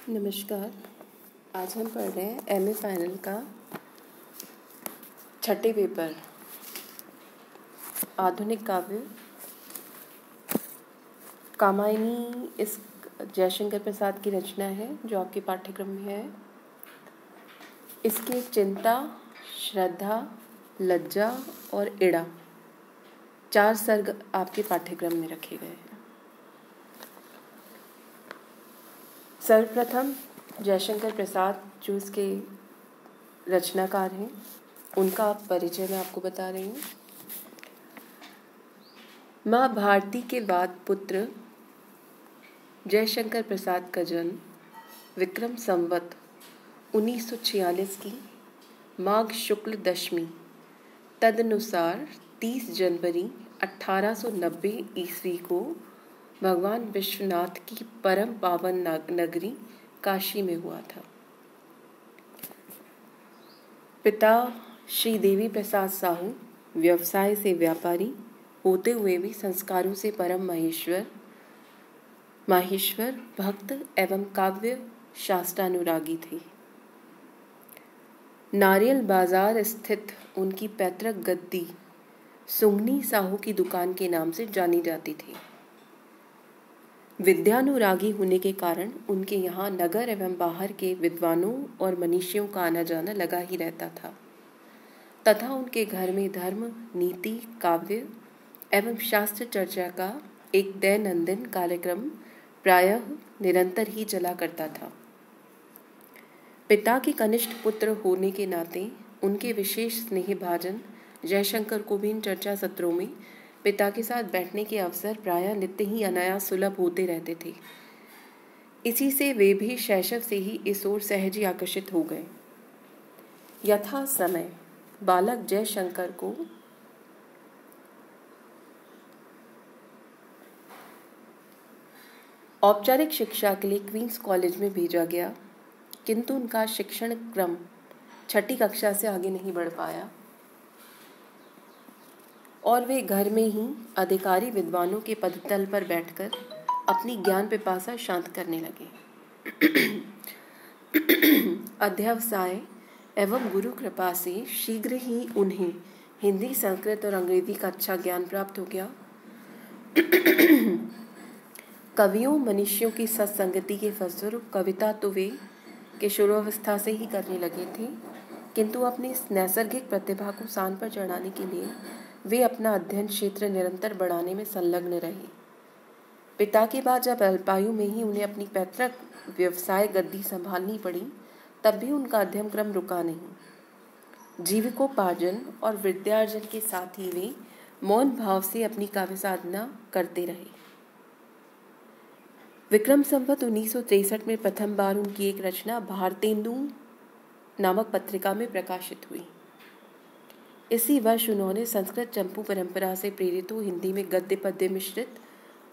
नमस्कार। आज हम पढ़ रहे हैं एमए फाइनल का छठे पेपर आधुनिक काव्य कामायनी। इस जयशंकर प्रसाद की रचना है जो आपके पाठ्यक्रम में है। इसके चिंता, श्रद्धा, लज्जा और इड़ा 4 सर्ग आपके पाठ्यक्रम में रखे गए हैं। सर्वप्रथम जयशंकर प्रसाद जो इसके रचनाकार हैं उनका परिचय मैं आपको बता रही हूँ। माँ भारती के बाद पुत्र जयशंकर प्रसाद का जन्म विक्रम संवत 1946 की माघ शुक्ल दशमी तदनुसार 30 जनवरी 1890 ईस्वी को भगवान विश्वनाथ की परम पावन नगरी काशी में हुआ था। पिता श्री देवी प्रसाद साहू व्यवसाय से व्यापारी होते हुए भी संस्कारों से परम माहेश्वर भक्त एवं काव्य शास्त्रानुरागी थे। नारियल बाजार स्थित उनकी पैतृक गद्दी सुंगनी साहू की दुकान के नाम से जानी जाती थी। विद्यानुरागी होने के कारण उनके यहाँ नगर एवं बाहर के विद्वानों और मनीषियों का आना जाना लगा ही रहता था तथा उनके घर में धर्म, नीति, काव्य एवं शास्त्र चर्चा का एक दैनंदिन कार्यक्रम प्रायः निरंतर ही चला करता था। पिता के कनिष्ठ पुत्र होने के नाते उनके विशेष स्नेहभाजन जयशंकर को भी इन चर्चा सत्रों में पिता के साथ बैठने के अवसर प्रायः नित्य ही अनायास सुलभ होते रहते थे। इसी से वे भी शैशव से ही इस ओर सहज ही आकर्षित हो गए। यथा समय बालक जयशंकर को औपचारिक शिक्षा के लिए क्वींस कॉलेज में भेजा गया, किंतु उनका शिक्षण क्रम 6ठी कक्षा से आगे नहीं बढ़ पाया और वे घर में ही अधिकारी विद्वानों के पदतल पर बैठकर अपनी ज्ञान पिपासा शांत करने लगे। अध्यवसाय एवं गुरु कृपा से शीघ्र ही उन्हें हिंदी, संस्कृत और अंग्रेजी का अच्छा ज्ञान प्राप्त हो गया। कवियों मनुष्यों की सत्संगति के फलस्वरूप कविता तो वे किशोरावस्था से ही करने लगे थे, किंतु अपनी इस नैसर्गिक प्रतिभा को शान पर चढ़ाने के लिए वे अपना अध्ययन क्षेत्र निरंतर बढ़ाने में संलग्न रहे। पिता के बाद जब अल्पायु में ही उन्हें अपनी पैतृक व्यवसाय गद्दी संभालनी पड़ी, तब भी उनका अध्ययन क्रम रुका नहीं। जीविकोपार्जन और विद्यार्जन के साथ ही वे मौन भाव से अपनी काव्य साधना करते रहे। विक्रम संवत 1963 में प्रथम बार उनकी एक रचना भारतेंदु नामक पत्रिका में प्रकाशित हुई। इसी वर्ष उन्होंने संस्कृत चंपू परंपरा से प्रेरित हो हिंदी में गद्य पद्य मिश्रित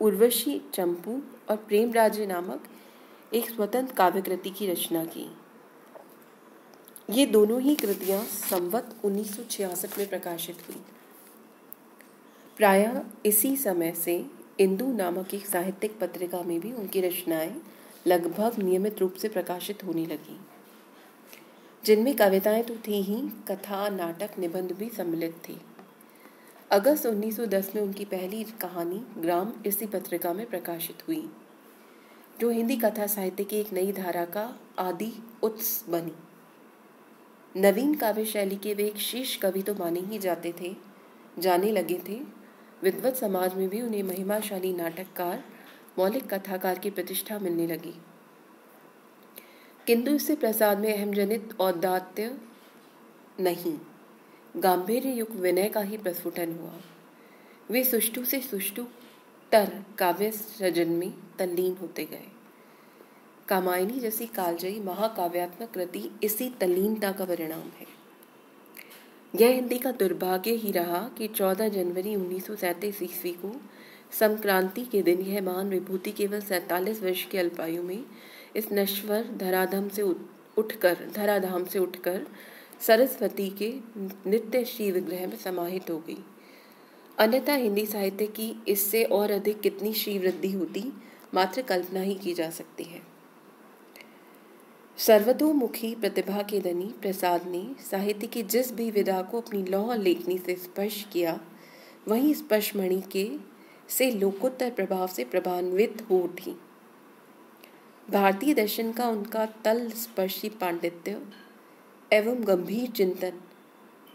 उर्वशी चंपू और प्रेम राज्य नामक एक स्वतंत्र काव्य कृति की रचना की। ये दोनों ही कृतियां संवत 1966 में प्रकाशित हुई। प्रायः इसी समय से इंदु नामक एक साहित्यिक पत्रिका में भी उनकी रचनाएं लगभग नियमित रूप से प्रकाशित होने लगी, जिनमें कविताएं तो थी ही, कथा, नाटक, निबंध भी सम्मिलित थे। अगस्त 1910 में उनकी पहली कहानी ग्राम इसी पत्रिका में प्रकाशित हुई, जो हिंदी कथा साहित्य की एक नई धारा का आदि उत्स बनी। नवीन काव्य शैली के वे एक शीर्ष कवि तो जाने लगे थे। विद्वत समाज में भी उन्हें महिमाशाली नाटककार, मौलिक कथाकार की प्रतिष्ठा मिलने लगी, किंतु इससे प्रसाद में अहमजनित औदात्य नहीं, गांधीर्य युक्त विनय का ही प्रस्फुटन हुआ। वे सुष्ठु से सुष्ठुतर काव्य सृजन में तल्लीन होते गए। कामायनी जैसी कालजयी महाकाव्यात्मक कृति इसी तल्लीनता का परिणाम है। यह हिंदी का दुर्भाग्य ही रहा कि 14 जनवरी 1937 ईस्वी को संक्रांति के दिन यह महान विभूति केवल 47 वर्ष की अल्पायु में इस नश्वर धराधाम से उठकर सरस्वती के नित्य श्री विग्रह में समाहित हो गई। अन्यथा हिंदी साहित्य की इससे और अधिक कितनी श्री वृद्धि होती, मात्र कल्पना ही की जा सकती है। सर्वतोमुखी प्रतिभा के धनी प्रसाद ने साहित्य की जिस भी विधा को अपनी लौह लेखनी से स्पर्श किया, वहीं स्पर्शमणि के से लोकोत्तर प्रभाव से प्रभान्वित हो उठी। भारतीय दर्शन का उनका तल स्पर्शी पांडित्य एवं गंभीर चिंतन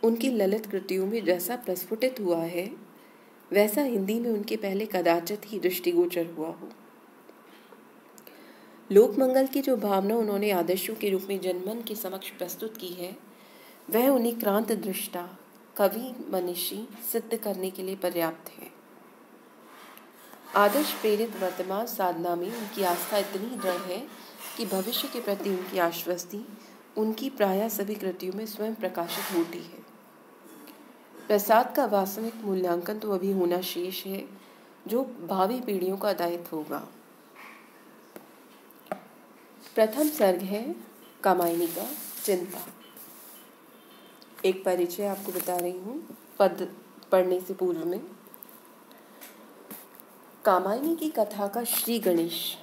उनकी ललित कृतियों में जैसा प्रस्फुटित हुआ है, वैसा हिंदी में उनके पहले कदाचित ही दृष्टिगोचर हुआ हो। लोकमंगल की जो भावना उन्होंने आदर्शों के रूप में जनमन के समक्ष प्रस्तुत की है, वह उन्हें क्रांत दृष्टा कवि मनीषी सिद्ध करने के लिए पर्याप्त है। आदर्श प्रेरित वर्तमान साधना में उनकी आस्था इतनी दृढ़ है कि भविष्य के प्रति उनकी आश्वस्ति उनकी प्रायः सभी कृतियों में स्वयं प्रकाशित होती है। प्रसाद का वास्तविक मूल्यांकन तो अभी होना शेष है, जो भावी पीढ़ियों का दायित्व होगा। प्रथम सर्ग है कामायनी का चिंता। एक परिचय आपको बता रही हूँ पद पढ़ने से पूर्व में। कामायनी की कथा का श्री गणेश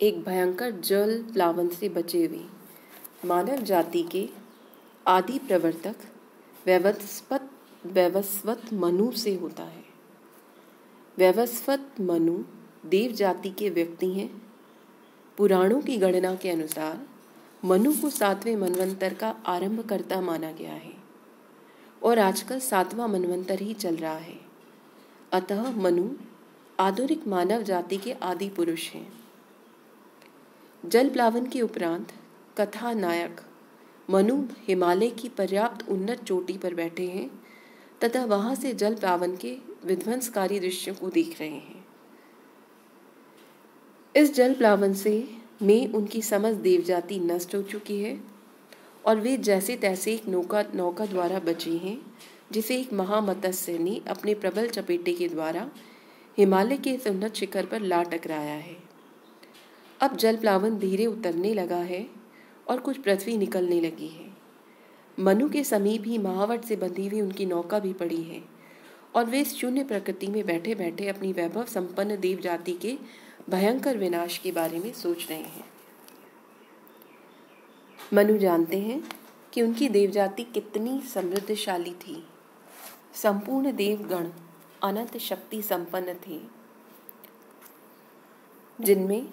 एक भयंकर जल प्लावन से बचे हुए मानव जाति के आदि प्रवर्तक वैवस्वत मनु से होता है। वैवस्वत मनु देव जाति के व्यक्ति हैं। पुराणों की गणना के अनुसार मनु को 7वें मनवंतर का आरंभकर्ता माना गया है और आजकल 7वां मनवंतर ही चल रहा है। अतः मनु आधुनिक मानव जाति के आदि पुरुष हैं। जल प्लावन के उपरांत कथा नायक मनु हिमालय की पर्याप्त उन्नत चोटी पर बैठे हैं तथा वहां से जल प्लावन के विध्वंसकारी दृश्यों को देख रहे हैं। इस जल प्लावन में उनकी समस्त देवजाति नष्ट हो चुकी है और वे जैसे तैसे एक नौका द्वारा बचे हैं, जिसे एक महामत्स्य ने अपने प्रबल चपेटे के द्वारा हिमालय के इस उन्नत शिखर पर ला टकराया है। अब जल प्लावन धीरे उतरने लगा है और कुछ पृथ्वी निकलने लगी है। मनु के समीप ही महावट से बंधी हुई उनकी नौका भी पड़ी है और वे इस शून्य प्रकृति में बैठे बैठे अपनी वैभव संपन्न देव जाति के भयंकर विनाश के बारे में सोच रहे हैं। मनु जानते हैं कि उनकी देवजाति कितनी समृद्धशाली थी। संपूर्ण देवगण अनंत शक्ति संपन्न थे, जिनमें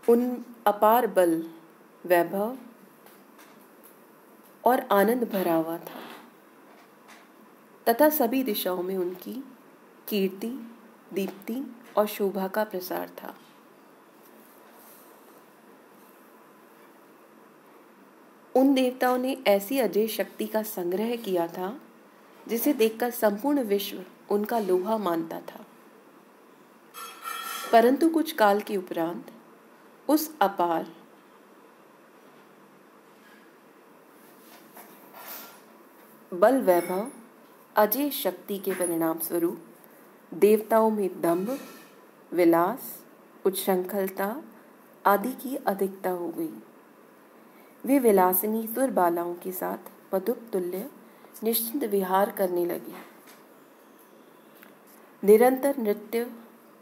उन अपार बल, वैभव और आनंद भरा हुआ था तथा सभी दिशाओं में उनकी कीर्ति, दीप्ति और शोभा का प्रसार था। उन देवताओं ने ऐसी अजय शक्ति का संग्रह किया था जिसे देखकर संपूर्ण विश्व उनका लोहा मानता था। परंतु कुछ काल के उपरांत उस अपार बल, वैभव, अजय शक्ति के परिणाम स्वरूप देवताओं में दंभ, विलास, उच्छृंखलता आदि की अधिकता हो गई। वे विलासिनी सुर बालाओं के साथ मधुप तुल्य निश्चिंत विहार करने लगे। निरंतर नृत्य,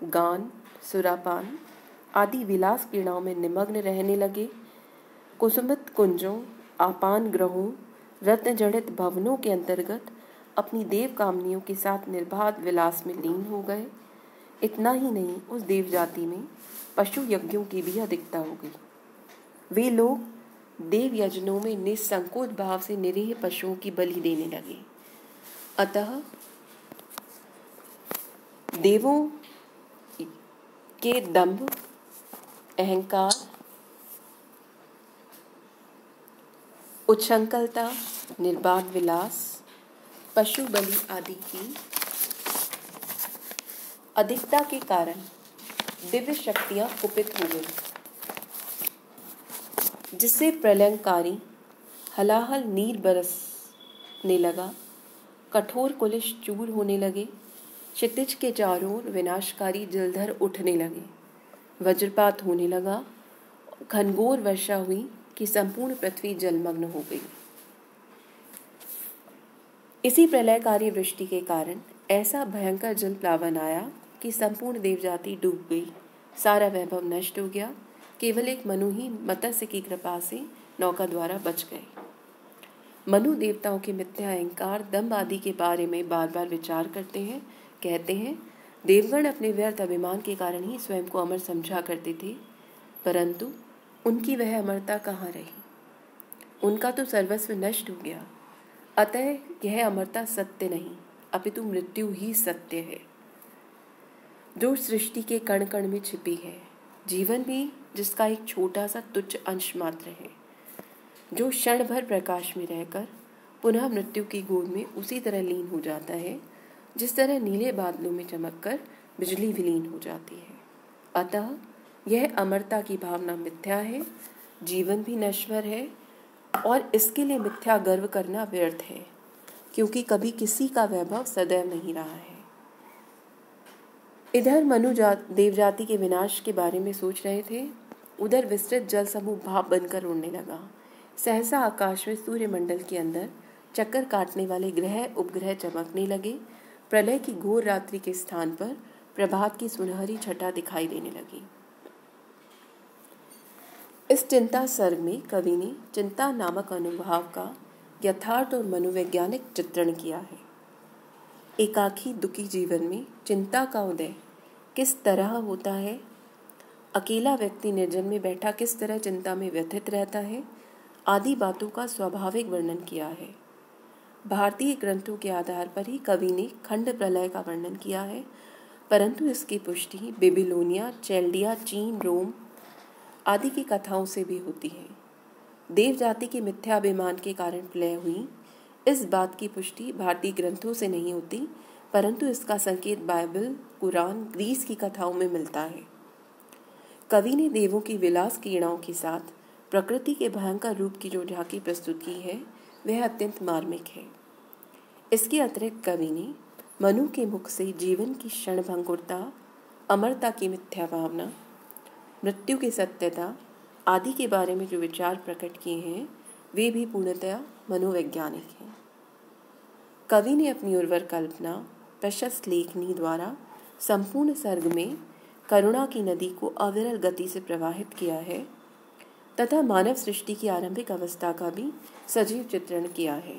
गान, सुरापान आदि विलास क्रीड़ाओं में निमग्न रहने लगे। कुसुमित कुंजों, आपान ग्रहों, रत्न जड़ित भवनों के अंतर्गत अपनी देव कामनियों के साथ निर्बाध विलास में लीन हो गए। इतना ही नहीं, उस देव जाति में पशु यज्ञों की भी अधिकता हो गई। वे लोग देव यज्ञों में निसंकोच भाव से निरीह पशुओं की बलि देने लगे। अतः देवों के दंभ, अहंकार, उच्छृंखलता, निर्बाध विलास, पशु बलि आदि की अधिकता के कारण दिव्य शक्तियां कुपित हो गई, जिससे प्रलयंकारी हलाहल नीर बरसने लगा। कठोर कुलिश चूर होने लगे। क्षितिज के चारों ओर विनाशकारी जलधर उठने लगे। वज्रपात होने लगा। घनघोर वर्षा हुई कि संपूर्ण पृथ्वी जलमग्न हो गई। इसी प्रलयकारी वृष्टि के कारण ऐसा भयंकर जल प्लावन आया कि संपूर्ण देवजाति डूब गई। सारा वैभव नष्ट हो गया। केवल एक मनु ही मत्स्य की कृपा से नौका द्वारा बच गए। मनु देवताओं के मिथ्या अहंकार, दम्भ आदि के बारे में बार बार विचार करते हैं। कहते हैं, देवगण अपने व्यर्थ अभिमान के कारण ही स्वयं को अमर समझा करते थे, परंतु उनकी वह अमरता कहाँ रही। उनका तो सर्वस्व नष्ट हो गया। अतः यह अमरता सत्य नहीं, अपितु मृत्यु ही सत्य है, जो सृष्टि के कण कण में छिपी है। जीवन भी जिसका एक छोटा सा तुच्छ अंश मात्र है, जो क्षण भर प्रकाश में रहकर पुनः मृत्यु की गोद में उसी तरह लीन हो जाता है जिस तरह नीले बादलों में चमककर बिजली विलीन हो जाती है। अतः यह अमरता की भावना मिथ्या है, जीवन भी नश्वर है, और इसके लिए मिथ्या गर्व करना व्यर्थ है, क्योंकि कभी किसी का वैभव सदैव नहीं रहा है। इधर मनु देवजाति के विनाश के बारे में सोच रहे थे, उधर विस्तृत जल समूह भाप बनकर उड़ने लगा। सहसा आकाश में सूर्यमंडल के अंदर चक्कर काटने वाले ग्रह उपग्रह चमकने लगे। प्रलय की घोर रात्रि के स्थान पर प्रभात की सुनहरी छटा दिखाई देने लगी। इस चिंता सर्ग में कवि ने चिंता नामक अनुभाव का यथार्थ और मनोवैज्ञानिक चित्रण किया है। एकाकी दुखी जीवन में चिंता का उदय किस तरह होता है, अकेला व्यक्ति निर्जन में बैठा किस तरह चिंता में व्यथित रहता है, आदि बातों का स्वाभाविक वर्णन किया है। भारतीय ग्रंथों के आधार पर ही कवि ने खंड प्रलय का वर्णन किया है, परंतु इसकी पुष्टि बेबीलोनिया, चैल्डिया, चीन, रोम आदि की कथाओं से भी होती है। देव जाति के मिथ्याभिमान के कारण प्रलय हुई, इस बात की पुष्टि भारतीय ग्रंथों से नहीं होती, परंतु इसका संकेत बाइबल, कुरान, ग्रीस की कथाओं में मिलता है। कवि ने देवों की विलास क्रीड़ाओं के साथ प्रकृति के भयंकर रूप की जो झांकी प्रस्तुत की है, वह अत्यंत मार्मिक है। इसके अतिरिक्त कवि ने मनु के मुख से जीवन की क्षणभंगुरता, अमरता की मिथ्या भावना, मृत्यु की सत्यता आदि के बारे में जो विचार प्रकट किए हैं, वे भी पूर्णतया मनोवैज्ञानिक हैं। कवि ने अपनी उर्वर कल्पना, प्रशस्त लेखनी द्वारा संपूर्ण सर्ग में करुणा की नदी को अविरल गति से प्रवाहित किया है तथा मानव सृष्टि की आरंभिक अवस्था का भी सजीव चित्रण किया है।